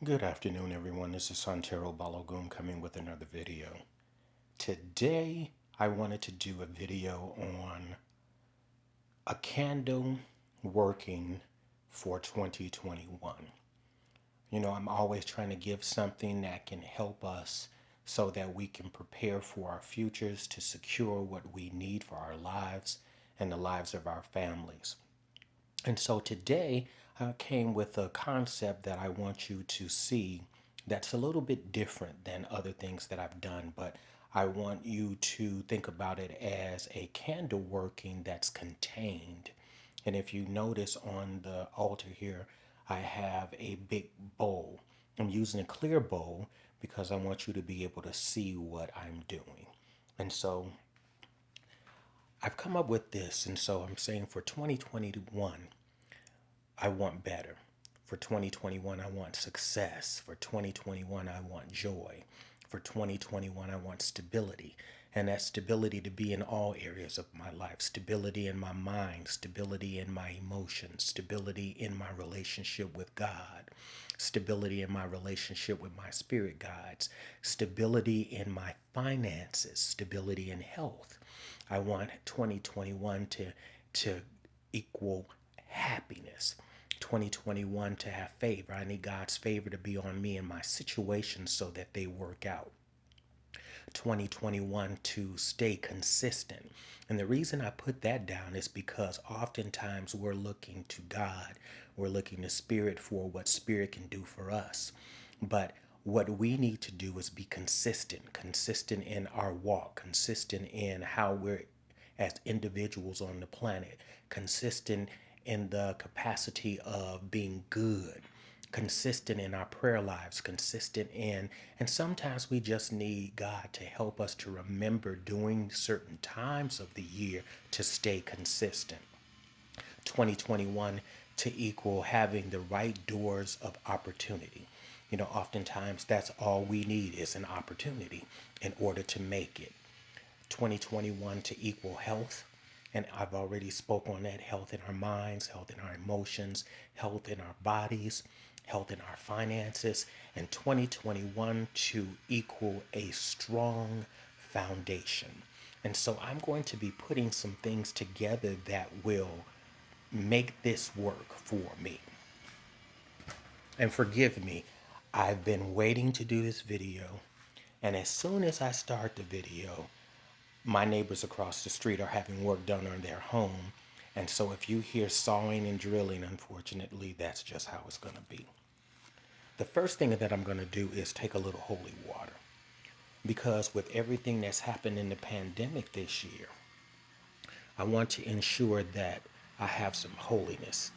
Good afternoon, everyone. This is Santero Balogun coming with another video. Today, I wanted to do a video on a candle working for 2021. I'm always trying to give something that can help us so that we can prepare for our futures to secure what we need for our lives and the lives of our families. And so today I came with a concept that I want you to see that's a little bit different than other things that I've done, but I want you to think about it as a candle working that's contained. And if you notice on the altar here, I have a big bowl. I'm using a clear bowl because I want you to be able to see what I'm doing. And so I've come up with this. And so I'm saying for 2021, I want better. For 2021, I want success. For 2021, I want joy. For 2021, I want stability. And that stability to be in all areas of my life, stability in my mind, stability in my emotions, stability in my relationship with God, stability in my relationship with my spirit guides, stability in my finances, stability in health. I want 2021 to equal happiness. 2021 to have favor. I need God's favor to be on me and my situations so that they work out. 2021 to stay consistent. And the reason I put that down is because oftentimes we're looking to God, we're looking to Spirit for what Spirit can do for us. But what we need to do is be consistent in our walk, consistent in how we're as individuals on the planet, consistent in the capacity of being good, consistent in our prayer lives, consistent in, and sometimes we just need God to help us to remember during certain times of the year to stay consistent. 2021 to equal having the right doors of opportunity. Oftentimes that's all we need is an opportunity in order to make it. 2021 to equal health. And I've already spoke on that: health in our minds, health in our emotions, health in our bodies, health in our finances. And 2021 to equal a strong foundation. And so I'm going to be putting some things together that will make this work for me. And forgive me, I've been waiting to do this video. And as soon as I start the video, my neighbors across the street are having work done on their home. And so if you hear sawing and drilling, unfortunately, that's just how it's going to be. The first thing that I'm going to do is take a little holy water. Because with everything that's happened in the pandemic this year, I want to ensure that I have some holiness,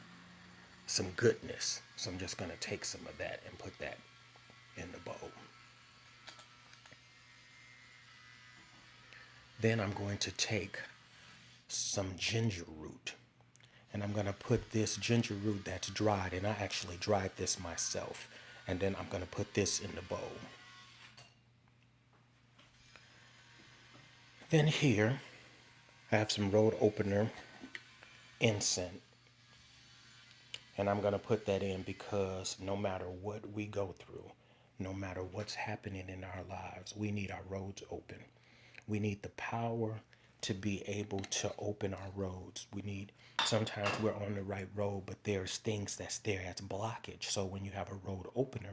some goodness. So I'm just going to take some of that and put that in the bowl. Then I'm going to take some ginger root. And I'm going to put this ginger root that's dried, and I actually dried this myself. And then I'm going to put this in the bowl. Then here, I have some road opener incense. And I'm going to put that in because no matter what we go through, no matter what's happening in our lives, we need our roads open. We need the power to be able to open our roads. Sometimes we're on the right road, but there's things that's there as blockage. So when you have a road opener,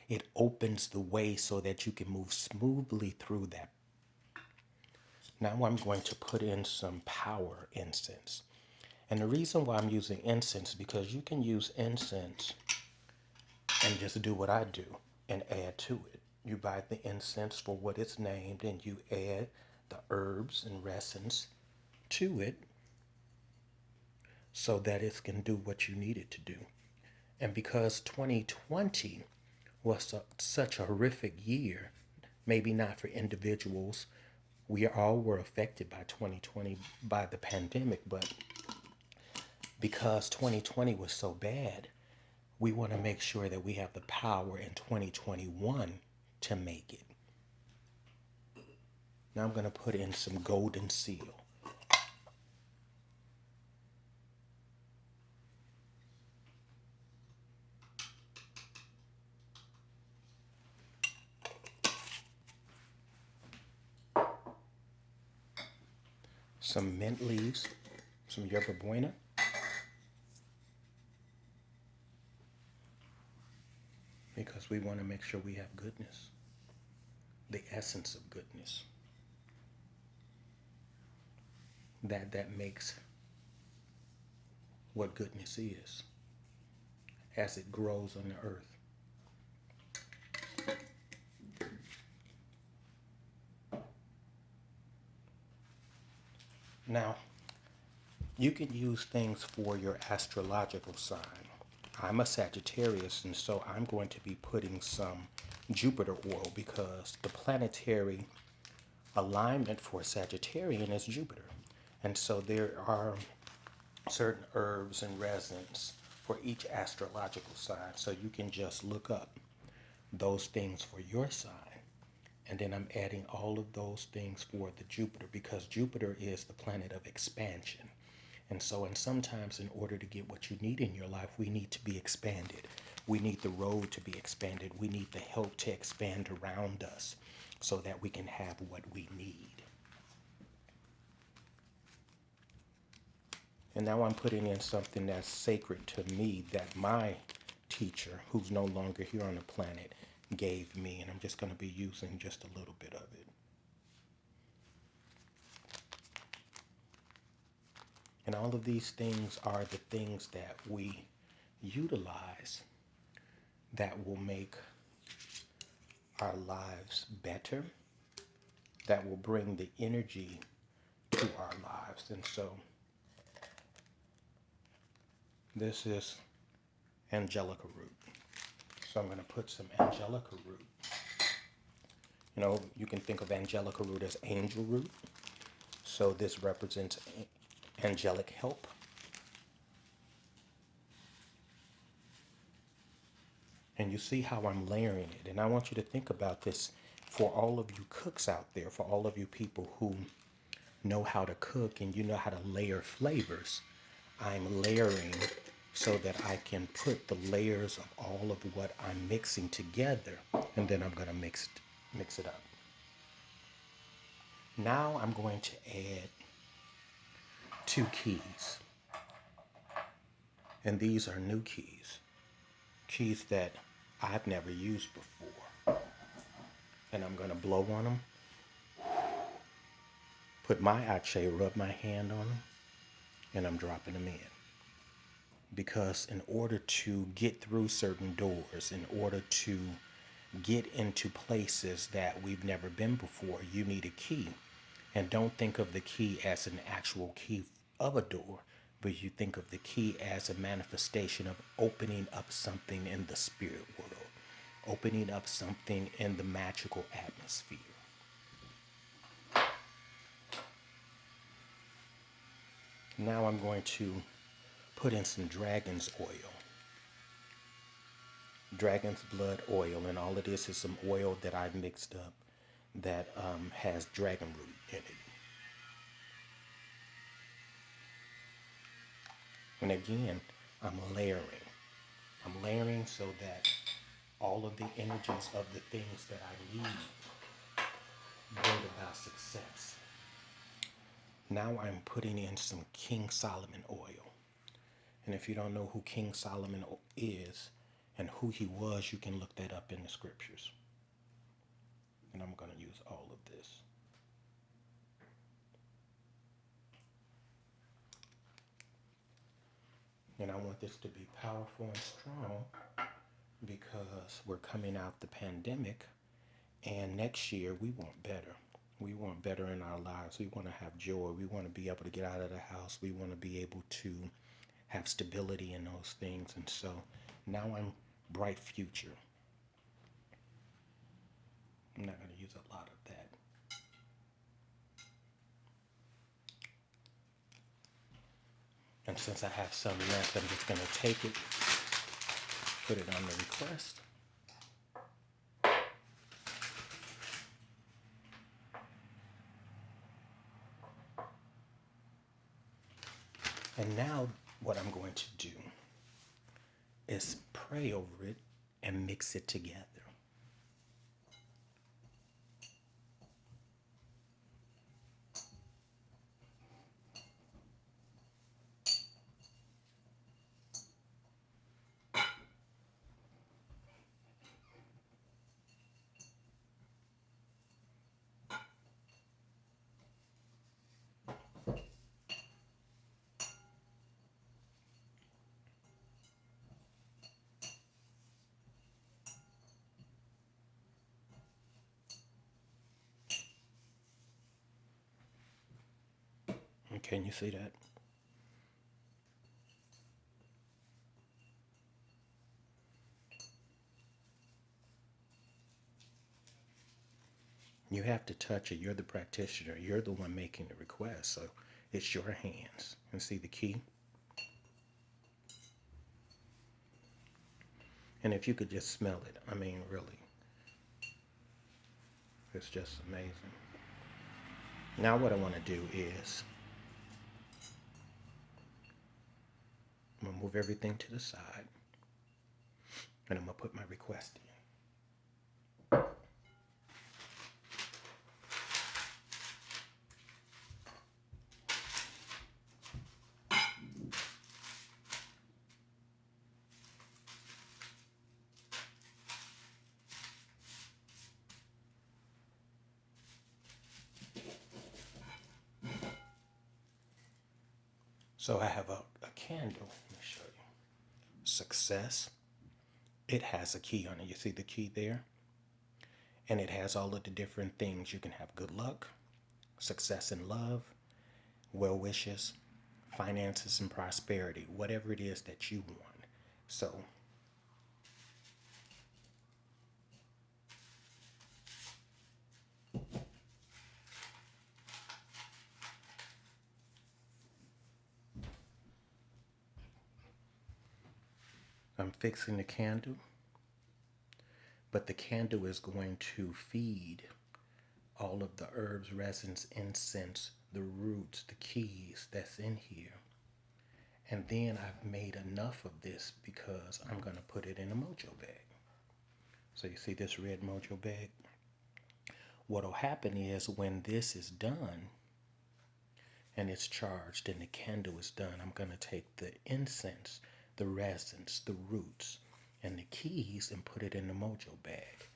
it opens the way so that you can move smoothly through that. Now I'm going to put in some power incense. And the reason why I'm using incense is because you can use incense and just do what I do and add to it. You buy the incense for what it's named and you add the herbs and resins to it so that it can do what you need it to do. And because 2020 was such a horrific year, maybe not for individuals, we all were affected by 2020 by the pandemic, but because 2020 was so bad, we want to make sure that we have the power in 2021 to make it. Now I'm going to put in some golden seal. some mint leaves, some yerba buena, because we want to make sure we have goodness, the essence of goodness, that makes what goodness is as it grows on the earth. Now, you can use things for your astrological sign. I'm a Sagittarius, and so I'm going to be putting some Jupiter oil because the planetary alignment for Sagittarian is Jupiter. And so there are certain herbs and resins for each astrological sign. So you can just look up those things for your sign. And then I'm adding all of those things for the Jupiter because Jupiter is the planet of expansion. And so, and sometimes in order to get what you need in your life, we need to be expanded. We need the road to be expanded. We need the help to expand around us so that we can have what we need. And now I'm putting in something that's sacred to me that my teacher, who's no longer here on the planet, gave me. And I'm just going to be using just a little bit of it. And all of these things are the things that we utilize that will make our lives better, that will bring the energy to our lives. And so this is angelica root. So I'm going to put some angelica root. You know, you can think of angelica root as angel root. So this represents angelic help. And you see how I'm layering it. And I want you to think about this for all of you cooks out there, for all of you people who know how to cook and you know how to layer flavors. I'm layering so that I can put the layers of all of what I'm mixing together, and then I'm going to mix it up. Now I'm going to add 2 keys. And these are new keys that I've never used before. And I'm going to blow on them, put my ache, rub my hand on them, and I'm dropping them in. Because in order to get through certain doors, in order to get into places that we've never been before, you need a key. And don't think of the key as an actual key of a door, but you think of the key as a manifestation of opening up something in the spirit world, opening up something in the magical atmosphere. Now I'm going to put in some dragon's oil. Dragon's blood oil, and all it is some oil that I've mixed up that has dragon root in it. And again, I'm layering. I'm layering so that all of the energies of the things that I need bring about success. Now I'm putting in some King Solomon oil. And if you don't know who King Solomon is and who he was, you can look that up in the scriptures. And I'm going to use all of this. And I want this to be powerful and strong because we're coming out the pandemic, and next year we want better. We want better in our lives. We want to have joy. We want to be able to get out of the house. We want to be able to have stability in those things. And so now I'm bright future. I'm not going to use a lot of that. And since I have some left, I'm just going to take it, put it on the request. And now what I'm going to do is pray over it and mix it together. Can you see that? You have to touch it. You're the practitioner. You're the one making the request. So it's your hands. And see the key? And if you could just smell it, I mean, really, it's just amazing. Now what I want to do is I'm going to move everything to the side and I'm going to put my request in. So I have a candle. Let me show you. Success. It has a key on it. You see the key there? And it has all of the different things. You can have good luck, success in love, well wishes, finances and prosperity, whatever it is that you want. So I'm fixing the candle, but the candle is going to feed all of the herbs, resins, incense, the roots, the keys that's in here. And then I've made enough of this because I'm going to put it in a Mojo Bag. So you see this red Mojo Bag? What'll happen is when this is done and it's charged and the candle is done, I'm going to take the incense, the resins, the roots, and the keys and put it in the Mojo Bag.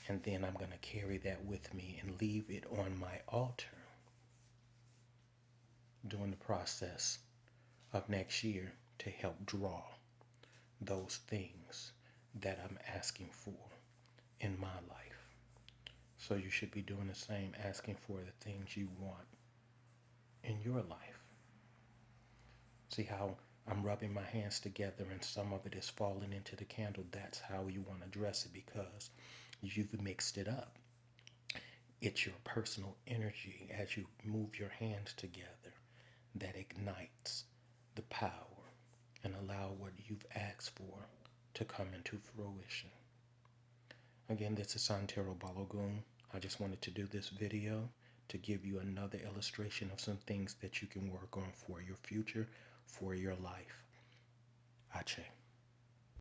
And then I'm going to carry that with me and leave it on my altar during the process of next year to help draw those things that I'm asking for in my life. So you should be doing the same, asking for the things you want in your life. See how I'm rubbing my hands together and some of it is falling into the candle? That's how you want to dress it because you've mixed it up. It's your personal energy as you move your hands together that ignites the power and allow what you've asked for to come into fruition. Again, this is Santero Balogun. I just wanted to do this video to give you another illustration of some things that you can work on for your future, for your life. Ache.